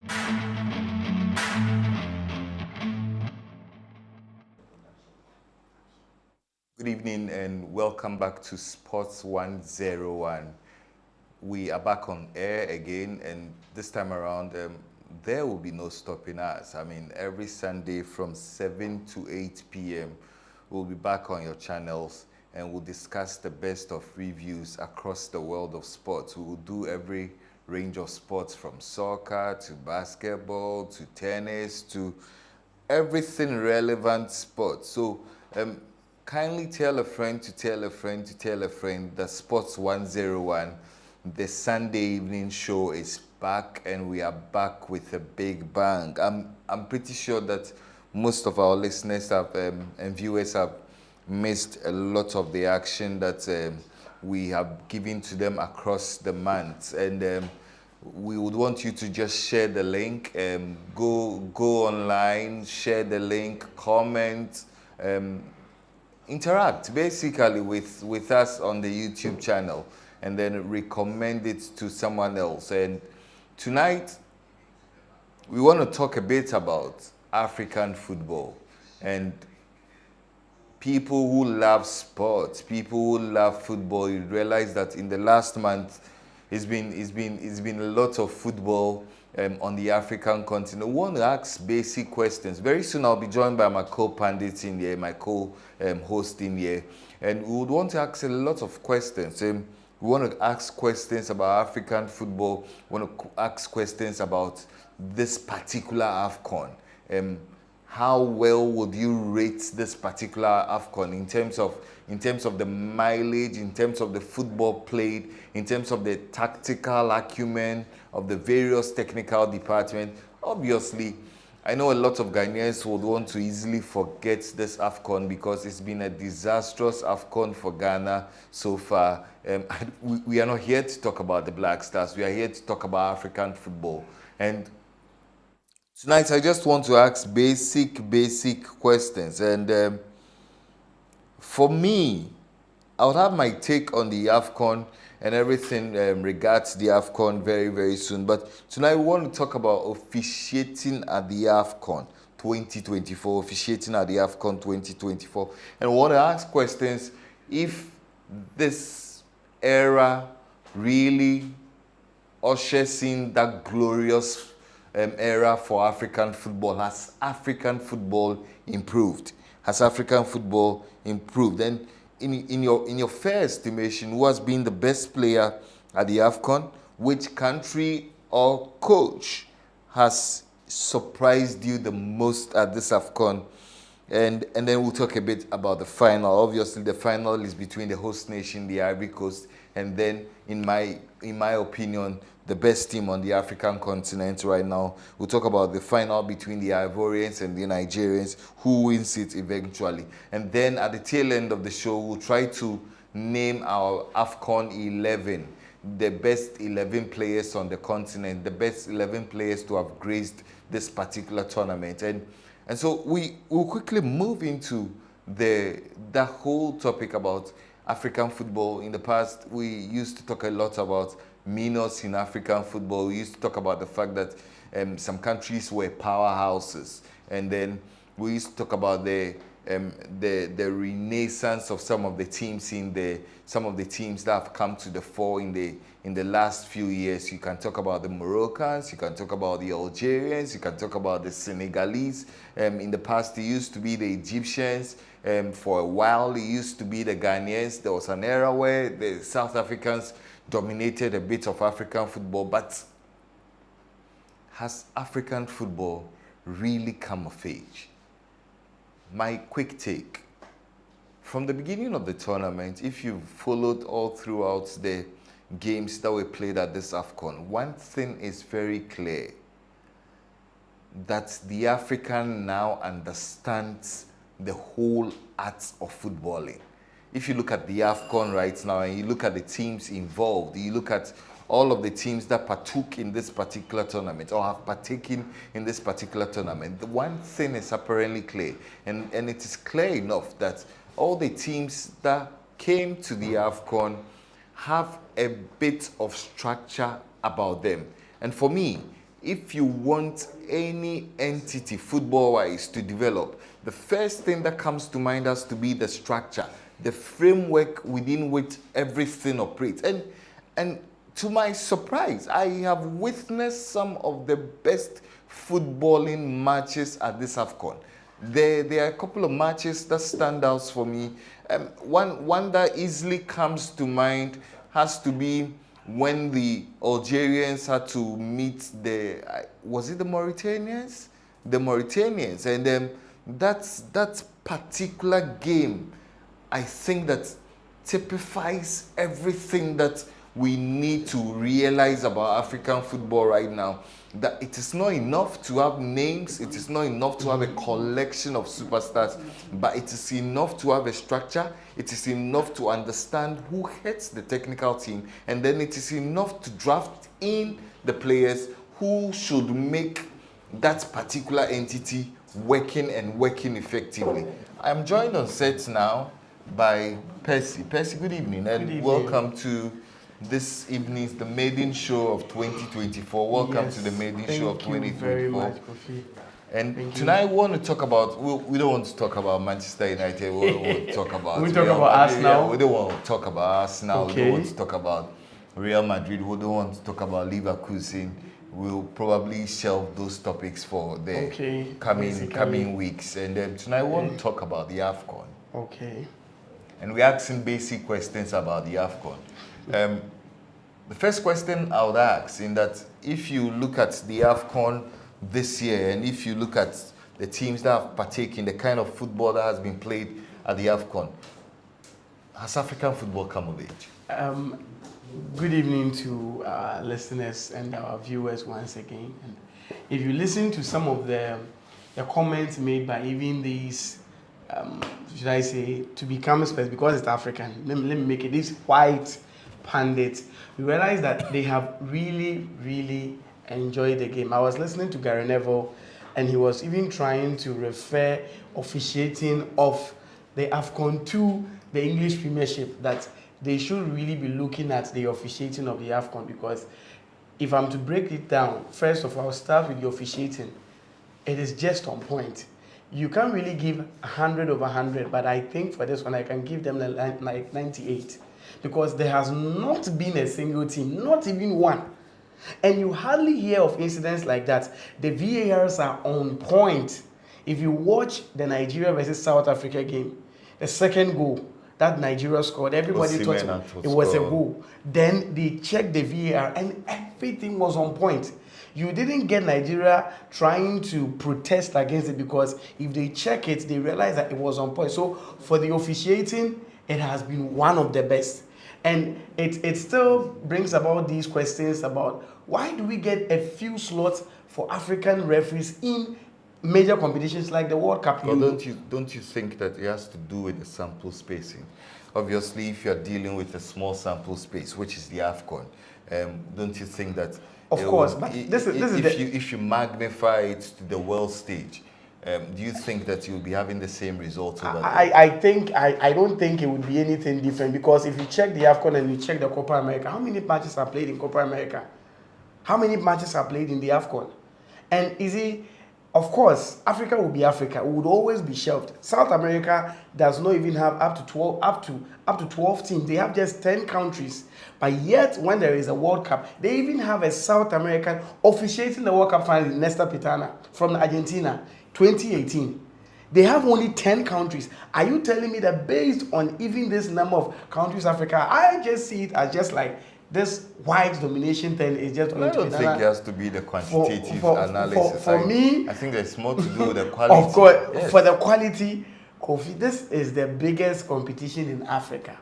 Good evening and welcome back to Sports 101. We are back on air again, and this time around, there will be no stopping us. I mean, every Sunday from 7 to 8 p.m., we'll be back on your channels and we'll discuss the best of reviews across the world of sports. We will do every range of sports from soccer to basketball to tennis to everything relevant sports. So kindly tell a friend to tell a friend to tell a friend that Sports 101, the Sunday evening show, is back, and we are back with a big bang. I'm pretty sure that most of our listeners have and viewers have missed a lot of the action that we have given to them across the months, and we would want you to just share the link, go online, share the link, comment, interact basically with us on the YouTube channel, and then recommend it to someone else. And tonight we want to talk a bit about African football and people who love sports, people who love football. You realize that in the last month, it's been a lot of football on the African continent. We want to ask basic questions. Very soon I'll be joined by my co-pundit in here, my co-host in here, and we would want to ask a lot of questions. We want to ask questions about African football. We want to ask questions about this particular AFCON. How well would you rate this particular AFCON in terms of the mileage, in terms of the football played, in terms of the tactical acumen of the various technical departments? Obviously, I know a lot of Ghanaians would want to easily forget this AFCON because it's been a disastrous AFCON for Ghana so far. We are not here to talk about the Black Stars. We are here to talk about African football. And tonight, I just want to ask basic questions. And for me, I would have my take on the AFCON and everything regards the AFCON very soon. But tonight, we want to talk about officiating at the AFCON 2024, officiating at the AFCON 2024. And we want to ask questions if this era really ushers in that glorious era for African football. Has African football improved? Has African football improved? And in your fair estimation, who has been the best player at the AFCON? Which country or coach has surprised you the most at this AFCON? And then we'll talk a bit about the final. Obviously, the final is between the host nation, the Ivory Coast, and then, in my opinion, the best team on the African continent right now. We'll talk about the final between the Ivorians and the Nigerians, who wins it eventually. And then at the tail end of the show, we'll try to name our AFCON 11, the best 11 players on the continent, the best 11 players to have graced this particular tournament. And so we will quickly move into the whole topic about African football. In the past, we used to talk a lot about minnows in African football. We used to talk about the fact that some countries were powerhouses, and then we used to talk about the renaissance of some of the teams that have come to the fore in the last few years. You can talk about the Moroccans, you can talk about the Algerians, you can talk about the Senegalese. In the past, it used to be the Egyptians. For a while, it used to be the Ghanaians. There was an era where the South Africans dominated a bit of African football. But has African football really come of age? My quick take. From the beginning of the tournament, if you followed all throughout the games that were played at this AFCON, one thing is very clear, that the African now understands the whole art of footballing. If you look at the AFCON right now and you look at the teams involved, you look at all of the teams that partook in this particular tournament or have partaken in this particular tournament, the one thing is apparently clear, and it is clear enough that all the teams that came to the AFCON have a bit of structure about them. And for me, if you want any entity football-wise to develop, the first thing that comes to mind has to be the structure, the framework within which everything operates. And to my surprise, I have witnessed some of the best footballing matches at this AFCON. There are a couple of matches that stand out for me. One that easily comes to mind has to be when the Algerians had to meet was it the Mauritanians? The Mauritanians. And that particular game, I think that typifies everything that we need to realize about African football right now. That it is not enough to have names, it is not enough to have a collection of superstars, but it is enough to have a structure, it is enough to understand who heads the technical team, and then it is enough to draft in the players who should make that particular entity working and working effectively. I'm joined on set now by Percy. Percy, good evening, and good evening. Welcome to this evening's the maiden show of 2024. Welcome to the maiden show of 2024. Thank you very much, Kofi. And tonight we want to talk about, we don't want to talk about Manchester United, we don't want to talk about we talk about Arsenal. We don't want to talk about Arsenal, we don't want to talk about Real Madrid, we don't want to talk about Leverkusen. We'll probably shelve those topics for the coming weeks. And then tonight we want to talk about the AFCON. Okay. And we're asking basic questions about the AFCON. The first question I would ask in that if you look at the AFCON this year and if you look at the teams that have partaken, the kind of football that has been played at the AFCON, has African football come of age? Good evening to our listeners and our viewers once again. And if you listen to some of the comments made by even these, should I say, to become special, because it's African, let me make it, these white pundits, we realize that they have really, really enjoyed the game. I was listening to Gary Neville, and he was even trying to refer officiating of the AFCON to the English Premiership, that they should really be looking at the officiating of the AFCON, because if I'm to break it down, first of all, I'll start with the officiating. It is just on point. You can't really give 100 over 100, but I think for this one, I can give them like 98. Because there has not been a single team, not even one. And you hardly hear of incidents like that. The VARs are on point. If you watch the Nigeria versus South Africa game, the second goal that Nigeria scored, everybody thought it was a goal. Then they checked the VAR and everything was on point. You didn't get Nigeria trying to protest against it, because if they check it, they realize that it was on point. So for the officiating, it has been one of the best. And it still brings about these questions about why do we get a few slots for African referees in major competitions like the World Cup? Well, don't you think that it has to do with the sample spacing? Obviously, if you're dealing with a small sample space, which is the AFCON, don't you think that? Of course, but if you magnify it to the world stage, do you think that you'll be having the same results over there? I don't think it would be anything different, because if you check the AFCON and you check the Copa America, how many matches are played in Copa America? How many matches are played in the AFCON? And of course, Africa will be Africa. It would always be shelved. South America does not even have up to 12 teams. They have just 10 countries. But yet, when there is a World Cup, they even have a South American officiating the World Cup final, Nesta Pitana from Argentina. 2018, they have only 10 countries. Are you telling me that based on even this number of countries, Africa, I just see it as just like this white domination thing is just going to be. I don't think it has to be the quantitative analysis. For me, I think there's more to do with the quality. Of course, yes. For the quality, Kofi, this is the biggest competition in Africa.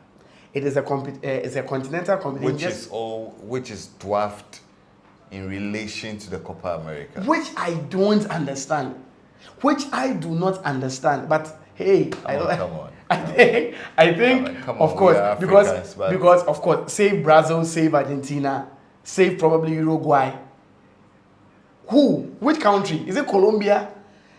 It is it's a continental competition, which is dwarfed in relation to the Copa America, which I don't understand. Which I do not understand, but hey, I think, of course, because of course, save Brazil, save Argentina, save probably Uruguay. Which country? Is it Colombia?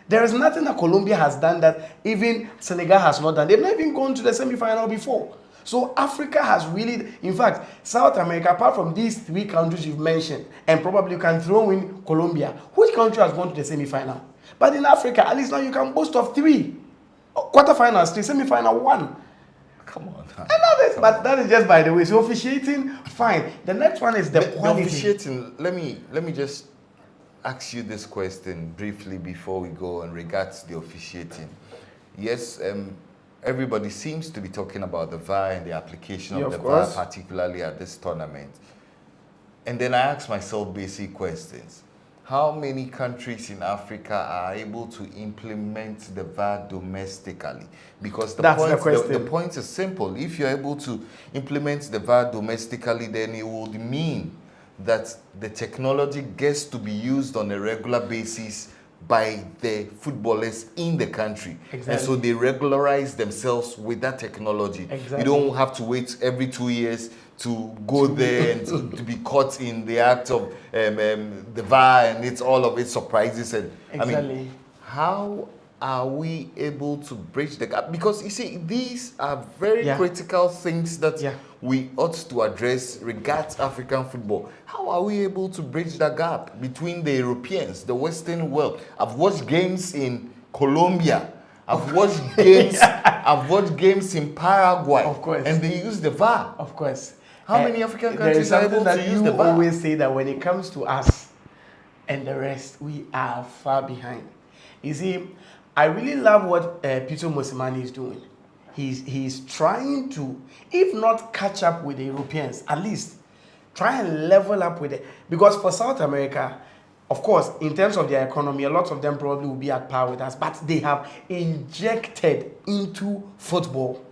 There is nothing that Colombia has done that even Senegal has not done. They've not even gone to the semi-final before. So Africa has really, in fact, South America, apart from these three countries you've mentioned, and probably you can throw in Colombia, which country has gone to the semi-final? But in Africa, at least now you can boast of three. Quarterfinals, three, semi-final, one. Come on. But that is just by the way. So officiating, fine. The next one is the quality. The officiating, let me just ask you this question briefly before we go in regards to the officiating. Yes, everybody seems to be talking about the VAR and the application of the VAR, particularly at this tournament. And then I ask myself basic questions. How many countries in Africa are able to implement the VAR domestically? Because the point is simple. If you're able to implement the VAR domestically, then it would mean that the technology gets to be used on a regular basis by the footballers in the country. Exactly. And so they regularize themselves with that technology. Exactly. You don't have to wait every 2 years to go there and to be caught in the act of the VAR and it's all of its surprises. And exactly. I mean, how are we able to bridge the gap? Because you see, these are very critical things that we ought to address regards African football. How are we able to bridge the gap between the Europeans, the Western world? I've watched games in Colombia. I've watched games. I've watched games in Paraguay. Of course. And they use the VAR. Of course. How many African countries are able to use the VAR? You always say that when it comes to us and the rest, we are far behind. You see, I really love what Peter Mosimane is doing. He's trying to, if not catch up with the Europeans, at least try and level up with it. Because for South America, of course, in terms of their economy, a lot of them probably will be at par with us, but they have injected into football.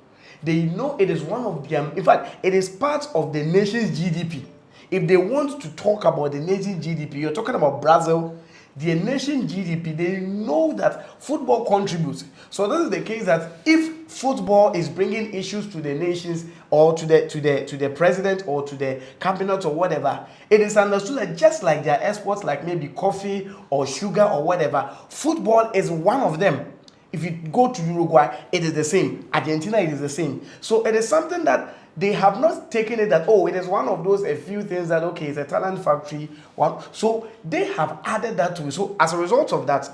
They know it is one of them. In fact, it is part of the nation's GDP. If they want to talk about the nation's GDP, you're talking about Brazil, the nation GDP, they know that football contributes. So this is the case that if football is bringing issues to the nations or to the president or to the cabinet or whatever, it is understood that just like their exports, like maybe coffee or sugar or whatever, football is one of them. If you go to Uruguay, it is the same. Argentina, it is the same. So it is something that they have not taken it that, oh, it is one of those, a few things that, okay, it's a talent factory. So they have added that to it. So as a result of that,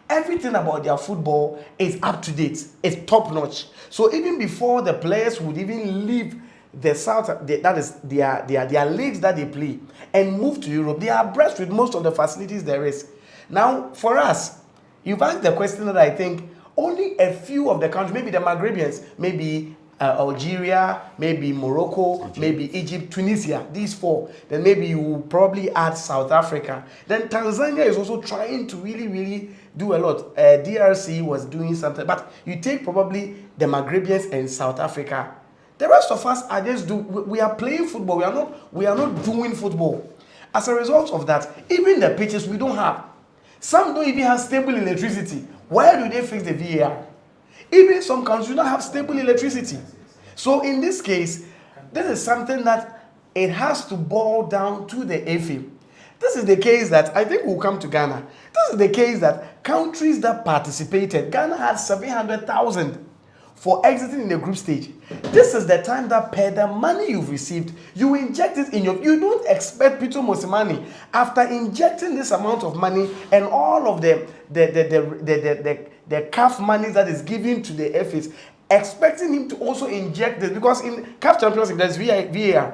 everything about their football is up to date. It's top notch. So even before the players would even leave the South, that is their leagues that they play, and move to Europe, they are abreast with most of the facilities there is. Now, for us, you've asked the question that I think only a few of the countries, maybe the Maghrebians, maybe Algeria, maybe Morocco, maybe Egypt, Tunisia, these four. Then maybe you will probably add South Africa. Then Tanzania is also trying to really do a lot. DRC was doing something, but you take probably the Maghrebians and South Africa. The rest of us are just we are playing football. We are not doing football. As a result of that, even the pitches we don't have. Some don't even have stable electricity. Where do they fix the VAR? Even some countries do not have stable electricity. So in this case, this is something that it has to boil down to the FA. This is the case that I think will come to Ghana. This is the case that countries that participated, Ghana had 700,000 for exiting in the group stage. This is the time that per the money you've received, you inject it in you don't expect Peter Mosimane, after injecting this amount of money and all of the CAF money that is given to the FAs, expecting him to also inject this, because in CAF Champions League there's VAR. Yeah.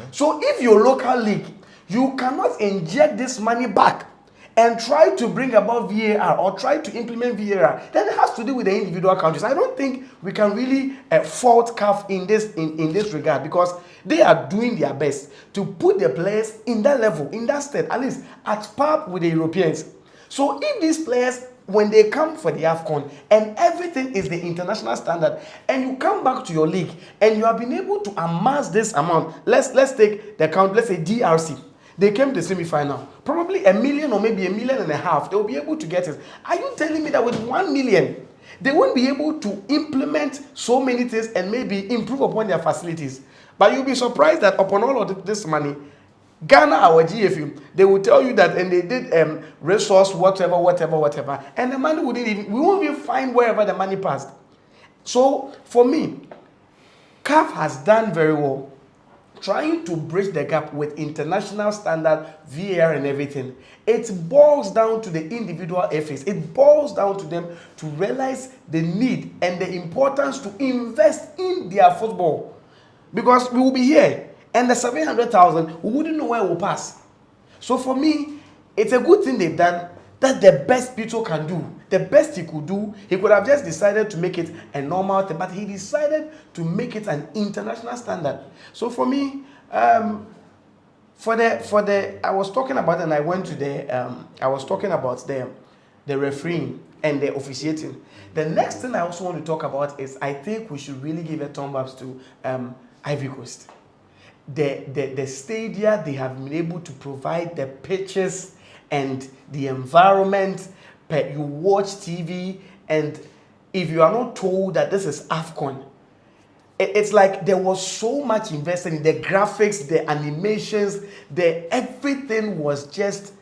So if your local league, you cannot inject this money back and try to bring about VAR or try to implement VAR, then it has to do with the individual countries. I don't think we can really fault CAF in this regard, because they are doing their best to put the players in that level, in that state, at least at par with the Europeans. So if these players, when they come for the AFCON and everything is the international standard, and you come back to your league and you have been able to amass this amount, let's take the count, let's say DRC. They came to the semi-final. Probably $1 million or maybe $1.5 million. They will be able to get it. Are you telling me that with 1 million, they won't be able to implement so many things and maybe improve upon their facilities? But you'll be surprised that upon all of this money, Ghana, our GFU, they will tell you that, and they did resource whatever, and the money we won't even find wherever the money passed. So for me, CAF has done very well trying to bridge the gap with international standard VAR and everything. It boils down to the individual FAs. It boils down to them to realize the need and the importance to invest in their football. Because we will be here and the 700,000, we wouldn't know where it will pass. So for me, it's a good thing they've done. That's the best Peter can do. The best he could do, he could have just decided to make it a normal thing, but he decided to make it an international standard. So for me, I was talking about, and I went to I was talking about the refereeing and the officiating. The next thing I also want to talk about is I think we should really give a thumb up to Ivory Coast. The stadia they have been able to provide, the pitches and the environment. You watch TV, and if you are not told that this is AFCON, it's like there was so much invested in the graphics, the animations, everything was just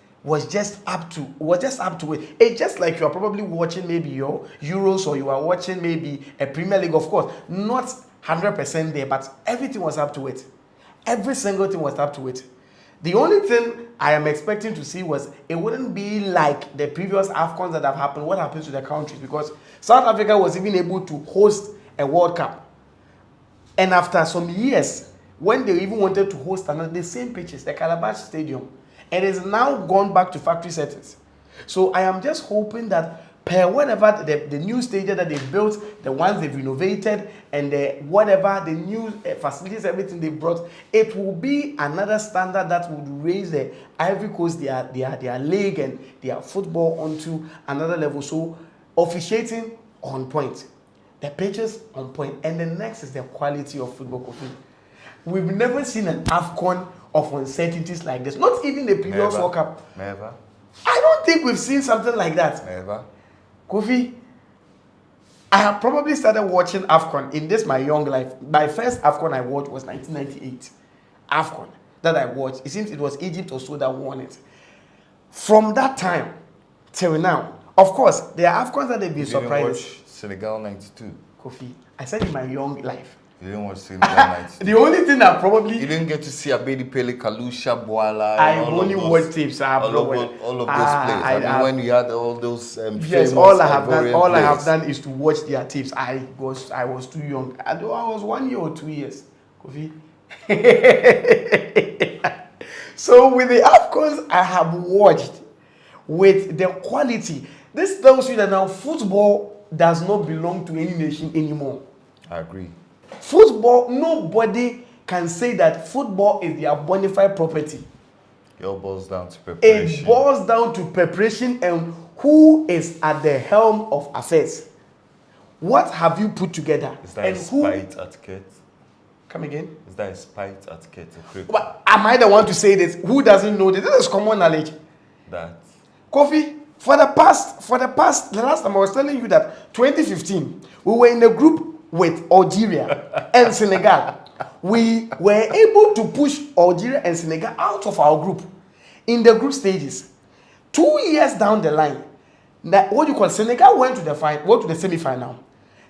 up to it. It's just like you are probably watching maybe your Euros, or you are watching maybe a Premier League. Of course, not 100% there, but everything was up to it. Every single thing was up to it. The only thing I am expecting to see was it wouldn't be like the previous AFCONs that have happened. What happens to the countries? Because South Africa was even able to host a World Cup. And after some years, when they even wanted to host another, the same pitches, the Calabash Stadium, it is now gone back to factory settings. So I am just hoping that per whatever the new stadium that they built, the ones they've renovated, and the new facilities, everything they brought, it will be another standard that would raise the Ivory Coast, their league and their football onto another level. So officiating on point, the pitches on point, and the next is the quality of football. We've never seen an AFCON of uncertainties like this. Not even the previous World Cup. Never. I don't think we've seen something like that. Never. Kofi, I have probably started watching AFCON in my young life. My first AFCON I watched was 1998. AFCON that I watched. It seems it was Egypt or so that won it. From that time till now, of course, there are AFCONs that they've been surprised. You didn't watch Senegal 92? Kofi, I said in my young life. You didn't watch Senegal 92? The only thing that probably... You didn't get to see Abedi Pele, Kalusha, Boala. I only watched tapes. All of those players. When you had all those yes, all I have done is to watch their tapes. I was too young. I was 1 year or 2 years. Kofi. So with the AFCONs I have watched, with the quality, this tells you that now football does not belong to any nation anymore. I agree. Football, nobody can say that football is their bona fide property. It all boils down to preparation. It boils down to preparation and who is at the helm of affairs. What have you put together? Is that a spite etiquette? Come again? Is that a spite etiquette? But am I the one to say this? Who doesn't know this? This is common knowledge. That. Kofi, the last time I was telling you that 2015, we were in a group with Algeria and Senegal. We were able to push Algeria and Senegal out of our group in the group stages. 2 years down the line, Senegal went to the semi-final.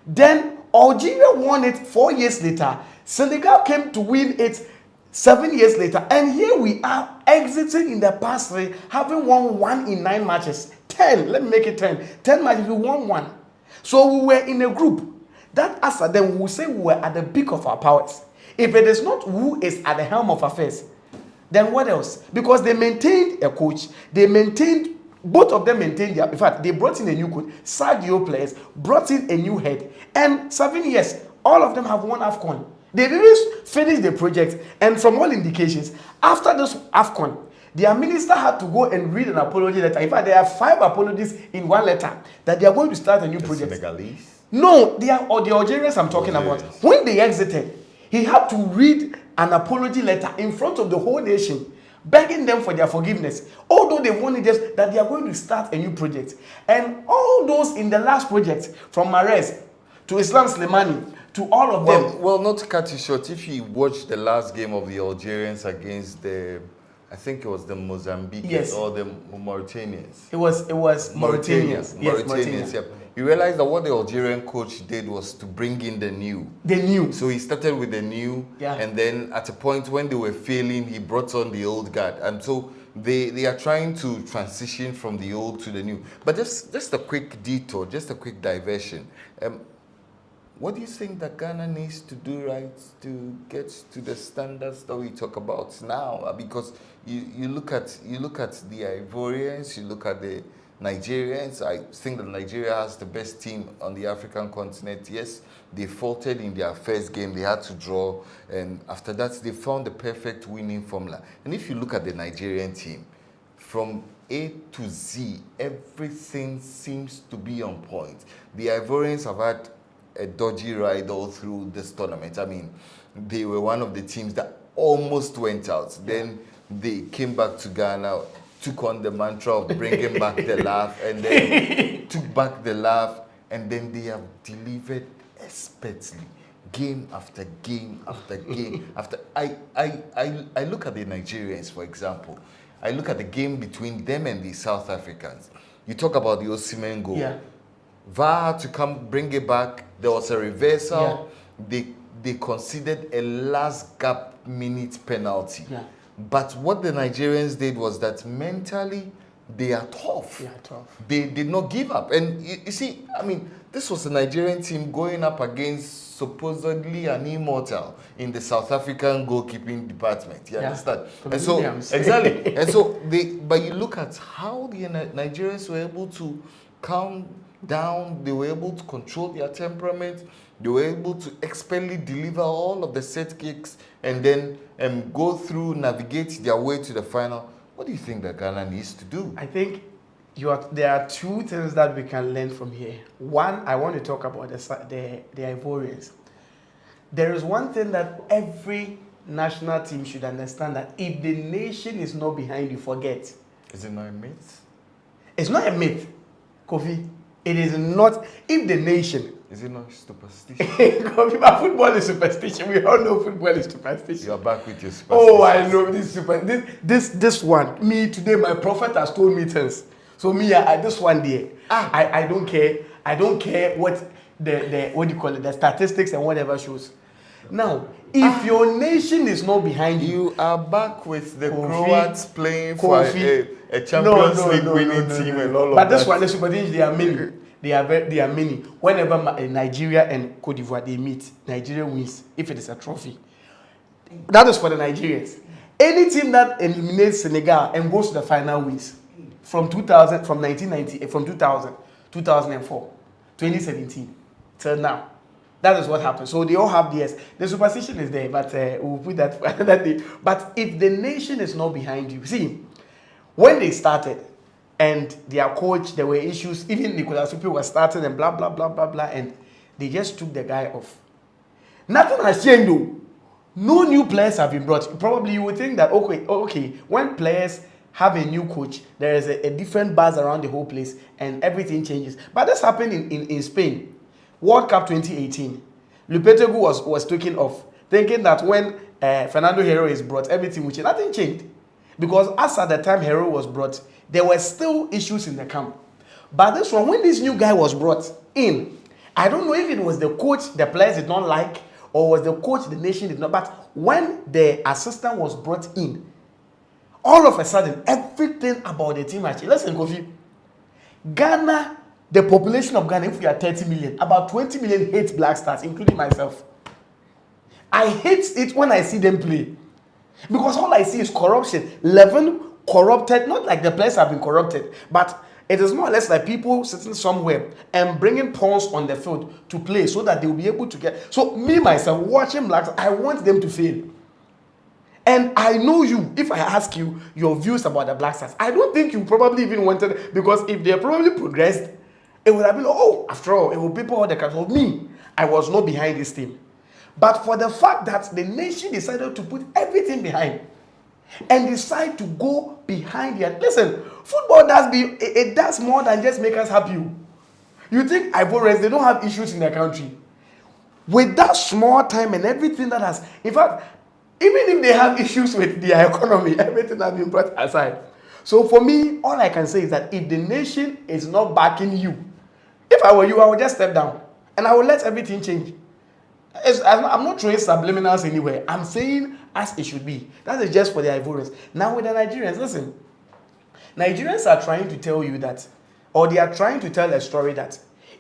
Then Algeria won it 4 years later. Senegal came to win it 7 years later. And here we are exiting in the past 3, having won 1 in 9 matches. 10, let me make it 10. 10 matches, we won 1. So we were in a group. That after then we will say we were at the peak of our powers. If it is not who is at the helm of affairs, then what else? Because they maintained a coach, both of them maintained in fact, they brought in a new coach, sacked the old players, brought in a new head, and 7 years, all of them have won AFCON. They didn't finish the project, and from all indications, after this AFCON, their minister had to go and read an apology letter. In fact, there are 5 apologies in one letter that they are going to start a new project. Senegalese? No, the Algerians I'm talking about. When they exited, he had to read an apology letter in front of the whole nation, begging them for their forgiveness. Although they wanted just that they are going to start a new project. And all those in the last project, from Mahrez to Islam Slimani, to all of them. Well, not to cut you short, if you watch the last game of the Algerians against the I think it was the Mozambicans Yes. or the Mauritanians. It was Mauritanians. Yes, Mauritanians, yep. You realize that what the Algerian coach did was to bring in the new. The new. So he started with the new, Yeah. and then at a point when they were failing, he brought on the old guard. And so they are trying to transition from the old to the new. But just a quick detour, just a quick diversion. What do you think that Ghana needs to do right to get to the standards that we talk about now? Because you look at the Ivorians, you look at the Nigerians. I think that Nigeria has the best team on the African continent. Yes, they faltered in their first game. They had to draw. And after that, they found the perfect winning formula. And if you look at the Nigerian team, from A to Z, everything seems to be on point. The Ivorians have had a dodgy ride all through this tournament. I mean, they were one of the teams that almost went out. Then they came back to Ghana, took on the mantra of bringing back the laugh, and then took back the laugh, and then they have delivered expertly, game after game after game after. I look at the Nigerians, for example. I look at the game between them and the South Africans. You talk about the Osimhen goal. Yeah. VAR to come bring it back. There was a reversal. Yeah. They considered a last gap minute penalty. Yeah. But what the Nigerians did was that mentally they are tough. They are tough. They did not give up. And you see, I mean, this was a Nigerian team going up against supposedly an immortal in the South African goalkeeping department. You understand? And so exactly. And so but you look at how the Nigerians were able to calm down, they were able to control their temperament, they were able to expertly deliver all of the set kicks and then go through, navigate their way to the final. What do you think that Ghana needs to do? I think there are two things that we can learn from here. One, I want to talk about the Ivorians. There is one thing that every national team should understand, that if the nation is not behind you, forget. Is it not a myth? It's not a myth, Kofi. It is not. If the nation... Is it not superstition? Kofi, but football is superstition. We all know football is superstition. You are back with your superstition. Oh, I know this one. Me today, my prophet has told me things. So me, this one there. I don't care. I don't care what the what do you call it? The statistics and whatever shows. Now, if your nation is not behind you are back with the Croats playing for a Champions League winning team and all of that. But this one, the superstition, they are many. They are many. Whenever Nigeria and Cote d'Ivoire they meet, Nigeria wins if it is a trophy. That is for the Nigerians. Any team that eliminates Senegal and goes to the final wins. From 2000, from 1990, from 2000, 2004, 2017 till now. That is what happened. So they all have theirs. The superstition is there, but we'll put that for another day. But if the nation is not behind you, see, when they started and their coach, there were issues, even Nicolas Supi was starting and blah, blah, blah, blah, blah, and they just took the guy off. Nothing has changed though. No new players have been brought. Probably you would think that, okay, when players have a new coach, there is a different buzz around the whole place and everything changes. But this happened in Spain. World Cup 2018. Lopetegui was taken off, thinking that when Fernando Hierro is brought, everything will change. Nothing changed. Because as at the time Hierro was brought, there were still issues in the camp. But this one, when this new guy was brought in, I don't know if it was the coach the players did not like, or was the coach the nation did not. But when the assistant was brought in, all of a sudden, everything about the team actually. Listen, Kofi. Ghana, the population of Ghana, if we are 30 million, about 20 million hate Black Stars, including myself. I hate it when I see them play. Because all I see is corruption. 11 corrupted, not like the players have been corrupted, but it is more or less like people sitting somewhere and bringing pawns on the field to play so that they will be able to get. So me, myself, watching Black Stars, I want them to fail. And I know you, if I ask you your views about the Black Stars, I don't think you probably even wanted, because if they probably progressed, it would have been, oh, after all, it will be people all the country. For me, I was not behind this team. But for the fact that the nation decided to put everything behind and decide to go behind it. Listen, football it does more than just make us happy. You think Ivorians, they don't have issues in their country. With that small time and everything that has, in fact, Even if they have issues with their economy, everything has been brought aside. So for me, all I can say is that if the nation is not backing you, if I were you, I would just step down and I will let everything change. I'm not throwing subliminals anywhere. I'm saying as it should be. That is just for the Ivorians. Now with the Nigerians, listen. Nigerians are trying to tell you that, or they are trying to tell a story that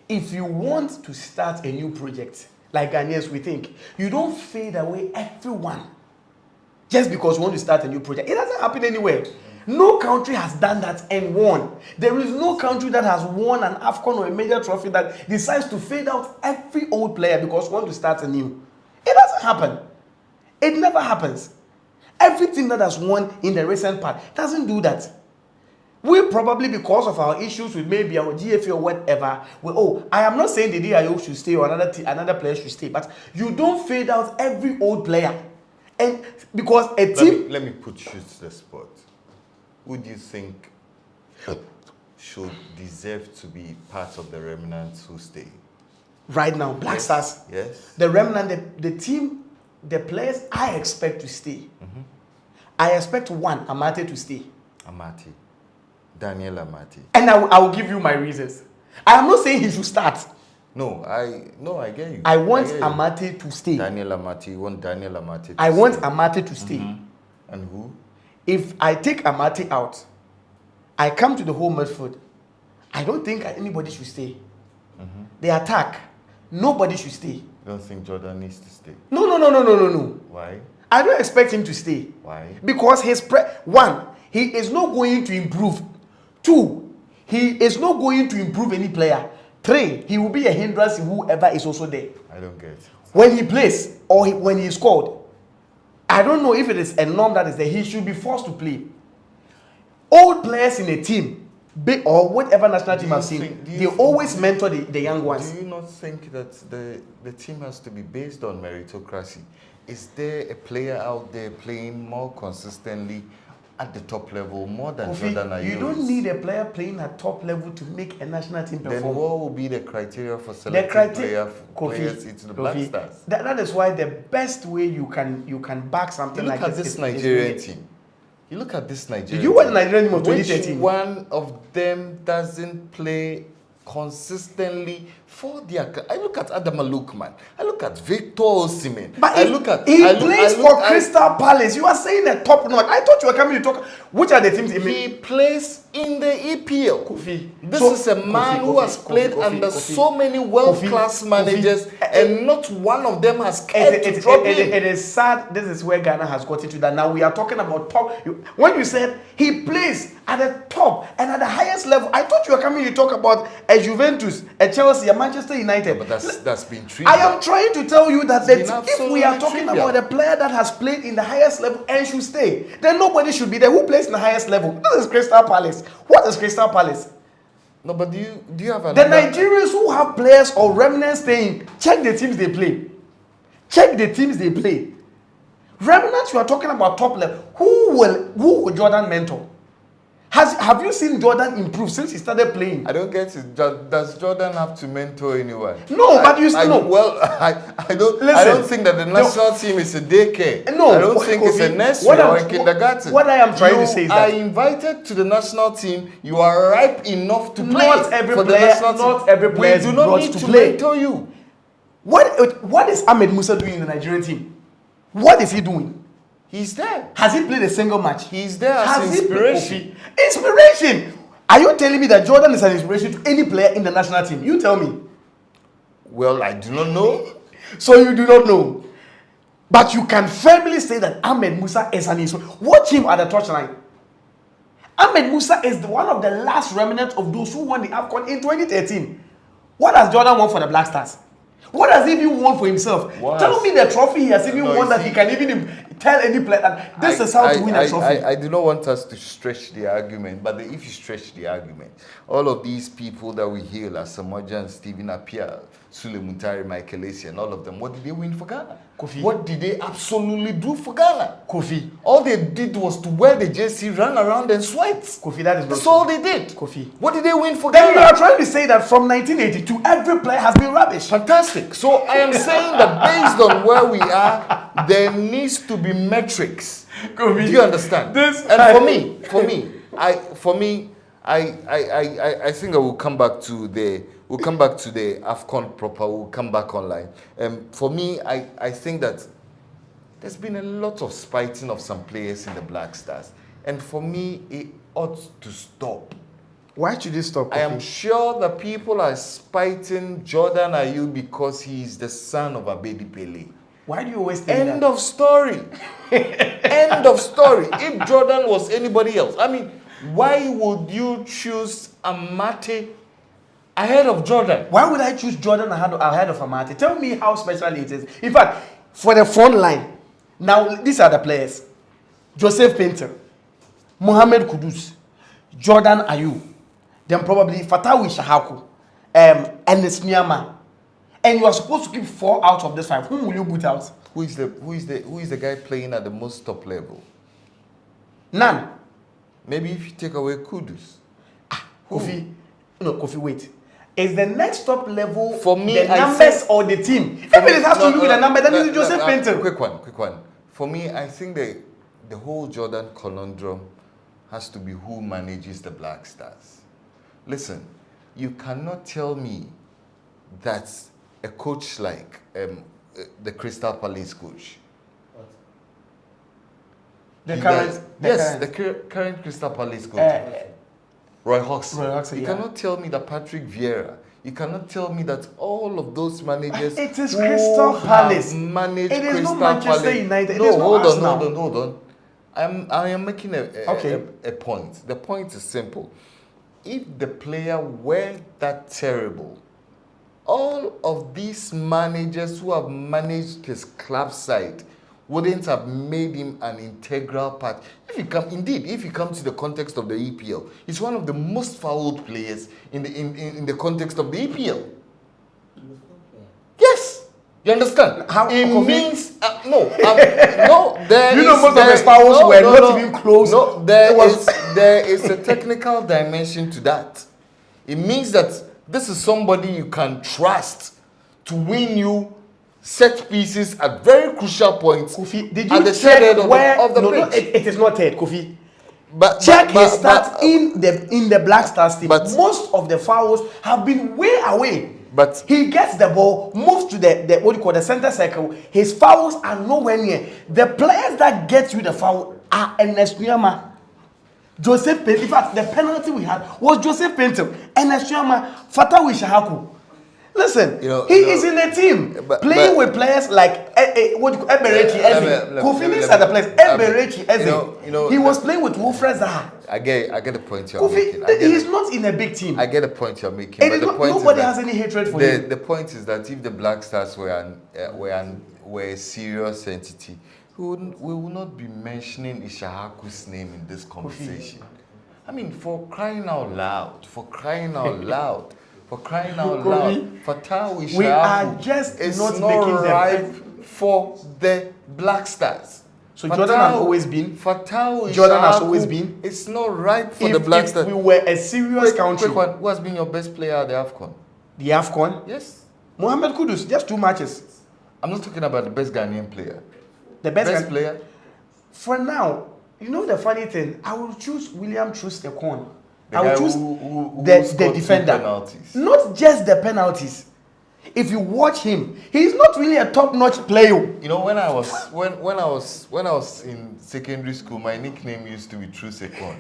if you want to start a new project, like Ghanaians we think, you don't fade away everyone just because you want to start a new project. It doesn't happen anywhere. No country has done that and won. There is no country that has won an AFCON or a major trophy that decides to fade out every old player because we want to start anew. It doesn't happen. It never happens. Every team that has won in the recent past doesn't do that. We probably, because of our issues with maybe our GFA or whatever, I am not saying the DIO should stay or another player should stay, but you don't fade out every old player. And because a team... Let me put you to the spot. Who do you think should deserve to be part of the remnants who stay? Right now, Black Stars. Yes. The remnant, the team, the players I expect to stay. Mm-hmm. I expect one, Amate, to stay. Amate. Daniel Amate. And I will give you my reasons. I am not saying he should start. No, I get you. I want Amate to stay. Daniel Amate, you want Daniel Amate to I want Amate to stay. Mm-hmm. And who? If I take Amate out, I come to the whole midfield. I don't think anybody should stay. Mm-hmm. The attack, nobody should stay. You don't think Jordan needs to stay? No. Why? I don't expect him to stay. Why? Because one, he is not going to improve. Two, he is not going to improve any player. Three, he will be a hindrance to whoever is also there. I don't get it. When he plays or when he is called, I don't know if it is a norm that is there. He should be forced to play. Old players in a team, big or whatever national team I've seen, they always mentor the young ones. Do you not think that the team has to be based on meritocracy? Is there a player out there playing more consistently at the top level more than Jordan Ayew? You don't need a player playing at top level to make a national team perform. Then what will be the criteria for selecting players into the Black Stars? That is why the best way you can back something like this. Look at this Nigerian team. You look at this Nigerian team. You were the Nigerian team of 2013. Which one of them doesn't play consistently for their... I look at Adama Lukman. I look at Victor Osimhen. But he plays for Crystal Palace. You are saying a top notch. I thought you were coming to talk... Which are the teams? He plays in the EPL. Kofi. This is a man who has played under so many world-class managers and not one of them has cared to drop him. It is sad. This is where Ghana has got into that. Now we are talking about top. When you said he plays at the top and at the highest level, I thought you were coming to talk about a Juventus, a Chelsea, a Manchester United. But that's been trivial. I am trying to tell you that if we are talking about a player that has played in the highest level and should stay, then nobody should be there who plays in the highest level. This is Crystal Palace. What is Crystal Palace? No, but do you have the Nigerians who have players or remnants staying? Check the teams they play. Check the teams they play. Remnants, you are talking about top level. Who will Jordan mentor? Have you seen Jordan improve since he started playing? I don't get it. Does Jordan have to mentor anyone? No, but you still know. Well, I don't think that the national team is a daycare. No, I don't think it's a nursery or a kindergarten. What I am trying to say is that you are invited to the national team. You are ripe enough to play not every for player, the national team. Not every player we do not need to mentor you. What is Ahmed Musa doing in the Nigerian team? What is he doing? He's there. Has he played a single match? He's there as inspiration. Inspiration! Are you telling me that Jordan is an inspiration to any player in the national team? You tell me. Well, I do not know. So you do not know. But you can firmly say that Ahmed Musa is an inspiration. Watch him at the touchline. Ahmed Musa is one of the last remnants of those who won the AFCON in 2013. What has Jordan won for the Black Stars? What has he even won for himself? Tell me the trophy he has even won that he can even tell any player that this is how to win a trophy. I do not want us to stretch the argument, but if you stretch the argument, all of these people that we hail as Samoja and Stephen Appiah, Sule Muntari, Michael Essien, and all of them, what did they win for Ghana? Kofi. What did they absolutely do for Ghana? Kofi. All they did was to wear the jersey, run around and sweat. Kofi, that is not That's all they did. Kofi. What did they win for Then Ghana? you are trying to say that from 1982, every player has been rubbish. Fantastic. So I am saying that based on where we are, there needs to be be metrics. Could be. Do you understand? And for me, I think I will come back to the AFCON proper. We'll come back online. For me, I think that there's been a lot of spiting of some players in the Black Stars, and for me, it ought to stop. Why should it stop? I am sure the people are spiting Jordan Ayew because he is the son of Abedi Pele. Why do you always think End of story. End of story. If Jordan was anybody else, I mean, why would you choose Amate ahead of Jordan? Why would I choose Jordan ahead of Amate? Tell me how special it is. In fact, for the front line, now these are the players: Joseph Painter, Mohamed Kudus, Jordan Ayew, then probably Fatawi Shahaku, and Nesmiama. And you are supposed to keep 4 out of this 5. Whom will you boot out? Who is the guy playing at the most top level? None. Maybe if you take away Kudus. Kofi, wait. Is the next top level for me the numbers or the team? If it has to do with the number, then it's Joseph Painter. Quick one. For me, I think the whole Jordan conundrum has to be who manages the Black Stars. Listen, you cannot tell me that a coach like the Crystal Palace coach. The current Crystal Palace coach, Roy Hodgson. You cannot tell me that Patrick Vieira. You cannot tell me that all of those managers. It is Crystal Palace. Managed it is Crystal not Manchester Palace. United. No, it is not hold on. I am making a point. The point is simple. If the player were that terrible, all of these managers who have managed his club side wouldn't have made him an integral part. If you come to the context of the EPL, he's one of the most fouled players in the context of the EPL. Yes, you understand? How it means no. There you know most of his fouls were not even close. No, there is a technical dimension to that. It means that this is somebody you can trust to win you set pieces at very crucial points. Kofi, did you check where of the pitch? No, it is not it, Kofi. But check his stats in the Black Stars team. But most of the fouls have been way away. But he gets the ball, moves to the center circle. His fouls are nowhere near. The players that get you the foul are Ernest Nyama, Joseph Painter. In fact, the penalty we had was Joseph Painter, Ernest Nyama, Fatawi Shahaku. Listen, he is in a team playing with players like Eberechi Eze. Kofi are the players. Eberechi Eze. He was playing with Wilfred Zaha. I get the point you're making. He's not in a big team. I get the point you're making. But the point nobody has any hatred for him. The point is that if the Black Stars were a serious entity, we will not be mentioning Ishahaku's name in this conversation. Kofi. I mean, for crying out loud. Fatawi we are just not making ripe for the Black Stars. So Jordan has always been. Jordan has always been. It's not ripe for the Black Stars. If we were a serious country. Quick one. Who has been your best player at the AFCON? The AFCON? Yes. Mohamed Kudus. Just 2 matches. I'm not talking about the best Ghanaian player. The best player? For now, you know the funny thing? I will choose William Troost-Ekong. I will choose the defender. Not just the penalties. If you watch him, he's not really a top-notch player. You know, when I was in secondary school, my nickname used to be Troost-Ekong.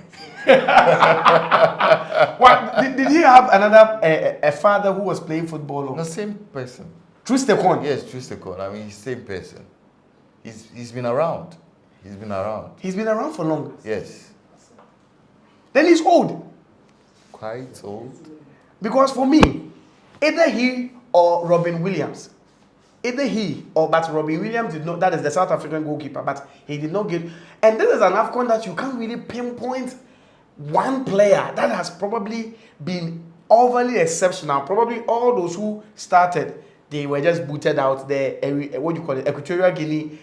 What did he have another a father who was playing football? No, same person. Troost-Ekong. Yes, Troost-Ekong. I mean, he's the same person. He's been around. He's been around for long. Yes. Then he's old. Quite old. Because for me, either he or Robin Williams. But Robin Williams did not, that is the South African goalkeeper, but he did not get, and this is an AFCON that you can't really pinpoint one player that has probably been overly exceptional. Probably all those who started, they were just booted out there. Equatorial Guinea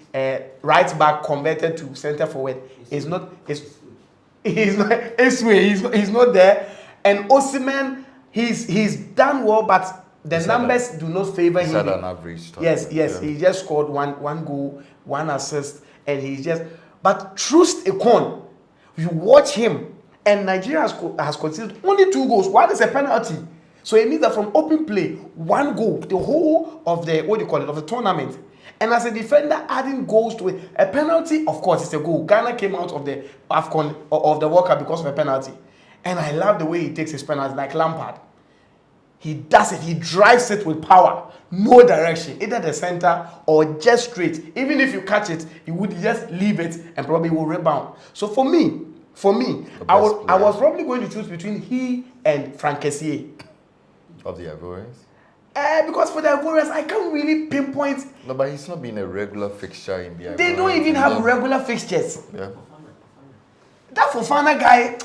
right back converted to center forward. He's not there. And Osimhen, he's done well, but the numbers do not favor him. He's had an average. Yes. He just scored one goal, 1 assist, and he's just. But Trust Ekong, you watch him, and Nigeria has conceded only 2 goals. One is a penalty. So it means that from open play, 1 goal, the whole of the of the tournament. And as a defender, adding goals to it, a penalty, of course, it's a goal. Ghana came out of the AFCON of the World Cup because of a penalty. And I love the way he takes his penalties, like Lampard. He does it, he drives it with power, no direction, either the center or just straight. Even if you catch it, he would just leave it and probably will rebound. So for me, I was probably going to choose between he and Frank Kessié. Of the Ivorians? Because for the Ivorians, I can't really pinpoint. No, but he's not been a regular fixture in the Ivorians. They don't even have regular fixtures. Yeah. That Fofana guy,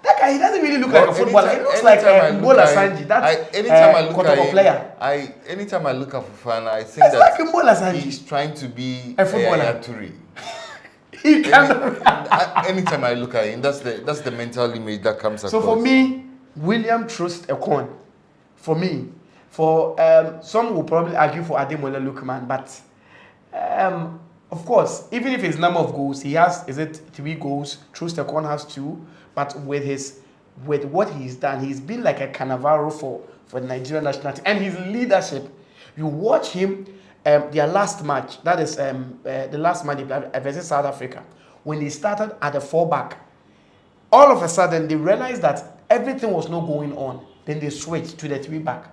that guy, he doesn't really look like a footballer. He looks like Mbola Sanji. That's anytime I look at him, player. Anytime I look at Fofana, I think it's like Mbola Sanji. He's trying to be a footballer. Turi. He can. Anytime I look at him, that's the mental image that comes across. So for me, William Trust Ekong. For me, some will probably argue for Ademola Lookman, but of course, even if his number of goals, he has 3 goals. Trust Ekong has 2, but with what he's done, he's been like a Cannavaro for the Nigerian national team, and his leadership. You watch him. Their last match, that is the last match versus South Africa, when they started at the 4-back, all of a sudden they realized that everything was not going on. Then they switched to the 3-back.